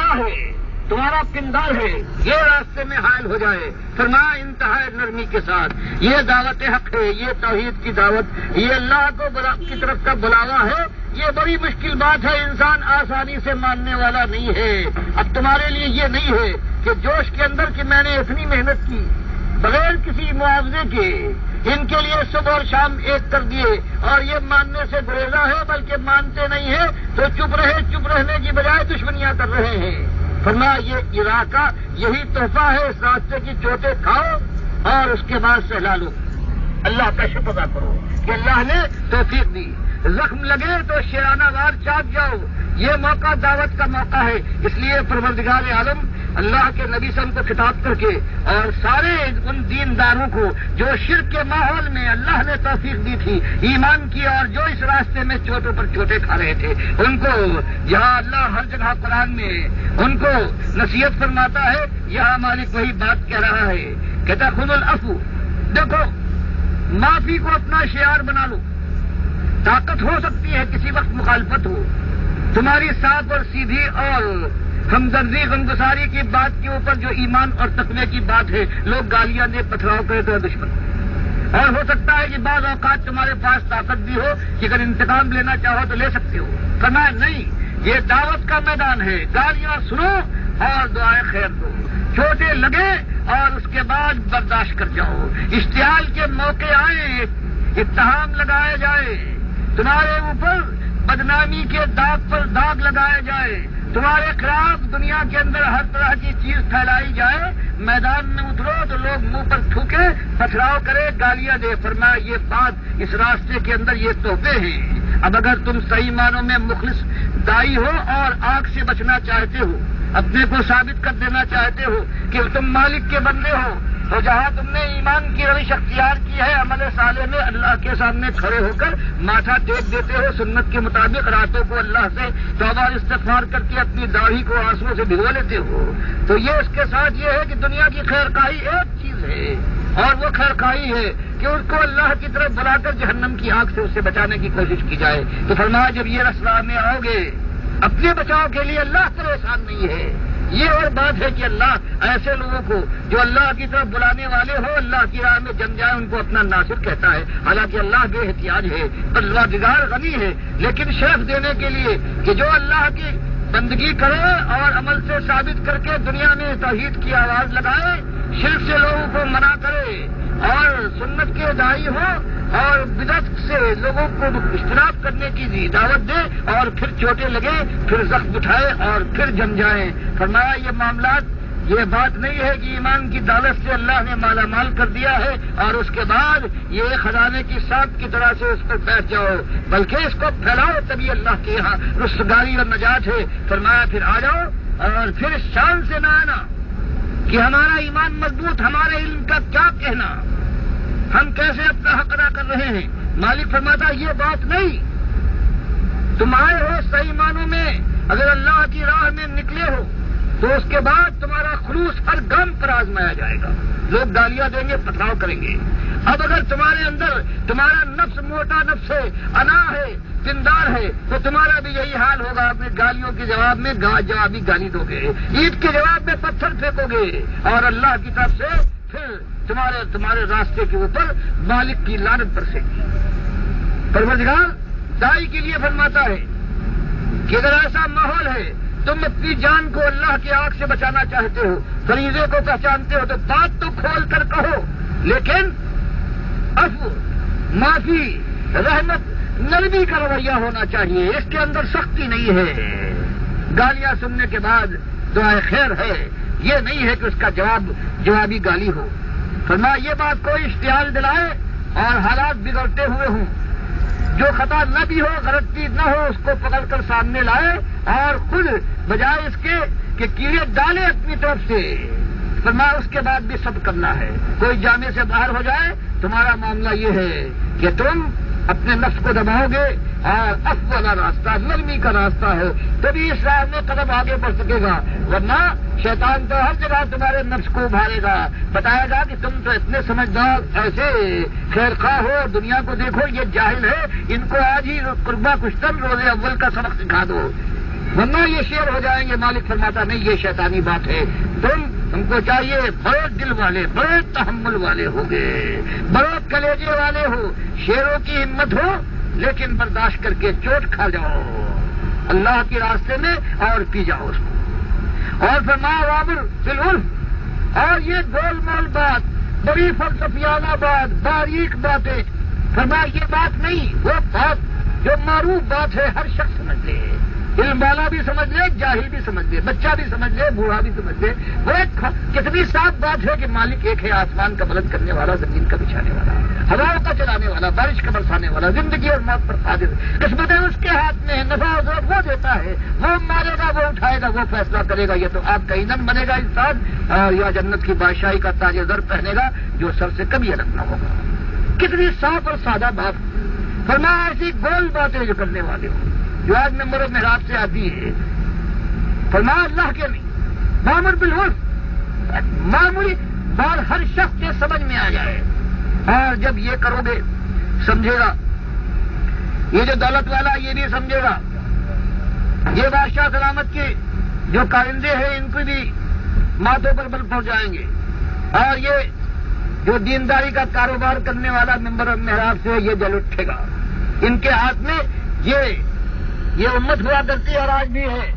انا ہے، تمہارا پندار ہے، یہ راستے میں حائل ہو جائے، فرمایا انتہائی نرمی کے ساتھ یہ دعوت حق ہے، یہ توحید کی دعوت، یہ اللہ کی طرف کا بلاوا ہے، یہ بڑی مشکل بات ہے، انسان آسانی سے ماننے والا نہیں ہے۔ اب تمہارے لیے یہ نہیں ہے کہ جوش کے اندر کہ میں نے اتنی محنت کی بغیر کسی معاوضے کے ان کے لیے صبح اور شام ایک کر دیے اور یہ ماننے سے گریزا ہے، بلکہ مانتے نہیں ہیں تو چپ رہنے کی بجائے دشمنیاں کر رہے ہیں۔ فرمایا یہ عراق یہی تحفہ ہے، اس راستے کی چوٹیں کھاؤ اور اس کے بعد سہلا لو، اللہ کا شکر ادا کرو کہ اللہ نے توفیق دی۔ زخم لگے تو شیرانہ وار چاک جاؤ، یہ موقع دعوت کا موقع ہے، اس لیے پروردگار عالم اللہ کے نبی صلی اللہ علیہ وسلم کو خطاب کر کے اور سارے ان دینداروں کو جو شرک کے ماحول میں اللہ نے توفیق دی تھی ایمان کی اور جو اس راستے میں چوٹوں پر چوٹے کھا رہے تھے، ان کو یہاں اللہ ہر جگہ قرآن میں ان کو نصیحت فرماتا ہے، یہاں مالک وہی بات کہہ رہا ہے، کہتا خذ العفو، دیکھو معافی کو اپنا شعار بنا لو، طاقت ہو سکتی ہے کسی وقت مخالفت ہو، تمہاری صاف اور سیدھی اور ہمدردی غمگساری کی بات کے اوپر جو ایمان اور تقوی کی بات ہے، لوگ گالیاں دے پتھراؤ کرے تو دشمن، اور ہو سکتا ہے کہ بعض اوقات تمہارے پاس طاقت بھی ہو کہ اگر انتقام لینا چاہو تو لے سکتے ہو، فرمایا نہیں، یہ دعوت کا میدان ہے، گالیاں سنو اور دعائیں خیر دو، چوٹیں لگے اور اس کے بعد برداشت کر جاؤ، اشتعال کے موقع آئے، اتہام لگائے جائے، تمہارے اوپر بدنامی کے داغ پر داغ لگائے جائے، تمہارے خلاف دنیا کے اندر ہر طرح کی چیز پھیلائی جائے، میدان میں اترو تو لوگ منہ پر تھوکے، پتھراؤ کرے، گالیاں دے، فرمایا یہ بات اس راستے کے اندر یہ تحفے ہیں۔ اب اگر تم صحیح معنوں میں مخلص دائی ہو اور آگ سے بچنا چاہتے ہو، اپنے کو ثابت کر دینا چاہتے ہو کہ تم مالک کے بندے ہو، تو جہاں تم نے ایمان کی روش اختیار کی ہے، عمل صالح میں اللہ کے سامنے کھڑے ہو کر ماتھا ٹیک دیتے ہو، سنت کے مطابق راتوں کو اللہ سے توبہ استغفار کر کے اپنی داڑھی کو آنسوؤں سے بھگو لیتے ہو، تو یہ اس کے ساتھ یہ ہے کہ دنیا کی خیر خواہی ایک چیز ہے اور وہ خیر خواہی ہے کہ اس کو اللہ کی طرف بلا کر جہنم کی آگ سے اس سے بچانے کی کوشش کی جائے۔ تو فرمایا جب یہ رسوا میں آؤ گے اپنے بچاؤ کے لیے اللہ پریشان نہیں ہے، یہ اور بات ہے کہ اللہ ایسے لوگوں کو جو اللہ کی طرف بلانے والے ہو، اللہ کی راہ میں جم جائے، ان کو اپنا ناصر کہتا ہے، حالانکہ اللہ بے احتیاج ہے، پروردگار غنی ہے، لیکن شرف دینے کے لیے کہ جو اللہ کی بندگی کرے اور عمل سے ثابت کر کے دنیا میں توحید کی آواز لگائے، شرک سے لوگوں کو منع کرے اور سنت کے داعی ہو اور بدعت سے لوگوں کو اجتناب کرنے کی دعوت دے اور پھر چوٹیں لگے، پھر زخم اٹھائے اور پھر جم جائیں۔ فرمایا یہ معاملات، یہ بات نہیں ہے کہ ایمان کی دولت سے اللہ نے مالا مال کر دیا ہے اور اس کے بعد یہ خزانے کی سانپ کی طرح سے اس پر بیٹھ جاؤ، بلکہ اس کو پھیلاؤ، تبھی اللہ کے یہاں رستگاری اور نجات ہے۔ فرمایا پھر آ جاؤ اور پھر شان سے نہ آنا کہ ہمارا ایمان مضبوط، ہمارے علم کا کیا کہنا، ہم کیسے اپنا حق ادا کر رہے ہیں۔ مالک فرماتا یہ بات نہیں، تم آئے ہو صحیح معنوں میں اگر اللہ کی راہ میں نکلے ہو تو اس کے بعد تمہارا خلوص ہر گام پر آزمایا جائے گا، لوگ گالیاں دیں گے، پتھراؤ کریں گے۔ اب اگر تمہارے اندر تمہارا نفس موٹا نفس ہے، انا ہے، پندار ہے، تو تمہارا بھی یہی حال ہوگا، اپنے گالیوں کے جواب میں جوابی گالی دو گے، عید کے جواب میں پتھر پھینکو گے اور اللہ کی طرف سے پھر تمہارے راستے کے اوپر مالک کی لعنت برسے گی۔ پروردگار دائی کے لیے فرماتا ہے کہ اگر ایسا ماحول ہے، تم اپنی جان کو اللہ کی آگ سے بچانا چاہتے ہو، فریضے کو پہچانتے ہو، تو بات تو کھول کر کہو، لیکن عفو، معافی، رحمت، نرمی کا رویہ ہونا چاہیے، اس کے اندر سختی نہیں ہے۔ گالیاں سننے کے بعد دعائے خیر ہے، یہ نہیں ہے کہ اس کا جوابی گالی ہو۔ فرمایا یہ بات کوئی اشتعال دلائے اور حالات بگڑتے ہوئے ہوں، جو خطا نہ بھی ہو، غلطی نہ ہو، اس کو پکڑ کر سامنے لائے اور خود بجائے اس کے کہ کیڑے ڈالے اپنی طرف سے، فرمایا اس کے بعد بھی سب کرنا ہے۔ کوئی جامے سے باہر ہو جائے، تمہارا معاملہ یہ ہے کہ تم اپنے نفس کو دباؤ گے اور عفو والا راستہ، نرمی کا راستہ ہے، تبھی اس راہ میں قدم آگے بڑھ سکے گا، ورنہ شیطان تو ہر جگہ تمہارے نفس کو ابھارے گا، بتائے گا کہ تم تو اتنے سمجھدار، ایسے خیر خواہ ہو، دنیا کو دیکھو یہ جاہل ہے، ان کو آج ہی قربہ کشتن روز اول کا سبق سکھا دو۔ ورنہ یہ شیر ہو جائیں گے. مالک فرماتا نہیں، یہ شیطانی بات ہے. تم کو چاہیے بڑے دل والے، بڑے تحمل والے ہو گے، بڑے کلیجے والے ہو، شیروں کی ہمت ہو، لیکن برداشت کر کے چوٹ کھا جاؤ اللہ کے راستے میں اور پی جاؤ اس کو. اور فرمایا وامر بالعرف، اور یہ گول مول بات، بڑی فلسفیانہ بات، باریک باتیں، فرمایا یہ بات نہیں، وہ بات جو معروف بات ہے، ہر شخص سمجھ لے، علم والا بھی سمجھ لے، جاہل بھی سمجھ لے، بچہ بھی سمجھ لے، بوڑھا بھی سمجھ لے. وہ ایک کتنی صاف بات ہے کہ مالک ایک ہے، آسمان کا بلند کرنے والا، زمین کا بچھانے والا، ہواؤں کا چلانے والا، بارش کا برسانے والا، زندگی اور موت پر قادر. قسمتیں اس کے ہاتھ میں ہے، نفع و ضرر وہ دیتا ہے، وہ مارے گا، وہ اٹھائے گا، وہ فیصلہ کرے گا. یہ تو آپ کا ایندھن بنے گا انسان، یا جنت کی بادشاہی کا تاج زر پہنے گا جو سر سے کبھی الگ نہ ہوگا. کتنی صاف اور سادہ بات. فرمایا ایسی گول باتیں جو کرنے والے ہو، جو آج ممبر و محراب سے آتی ہے، فرمایا اللہ کے نہیں، وامر بالعرف، معمولی بات ہر شخص کے سمجھ میں آ جائے. اور جب یہ کرو گے سمجھے گا، یہ جو دولت والا یہ بھی سمجھے گا، یہ بادشاہ سلامت کے جو کارندے ہیں ان کو بھی ماتھوں پر بل پڑ جائیں گے. اور یہ جو دینداری کا کاروبار کرنے والا ممبر و محراب سے یہ جل اٹھے گا. ان کے ہاتھ میں یہ امت ہوا کرتی ہے اور آج بھی ہے.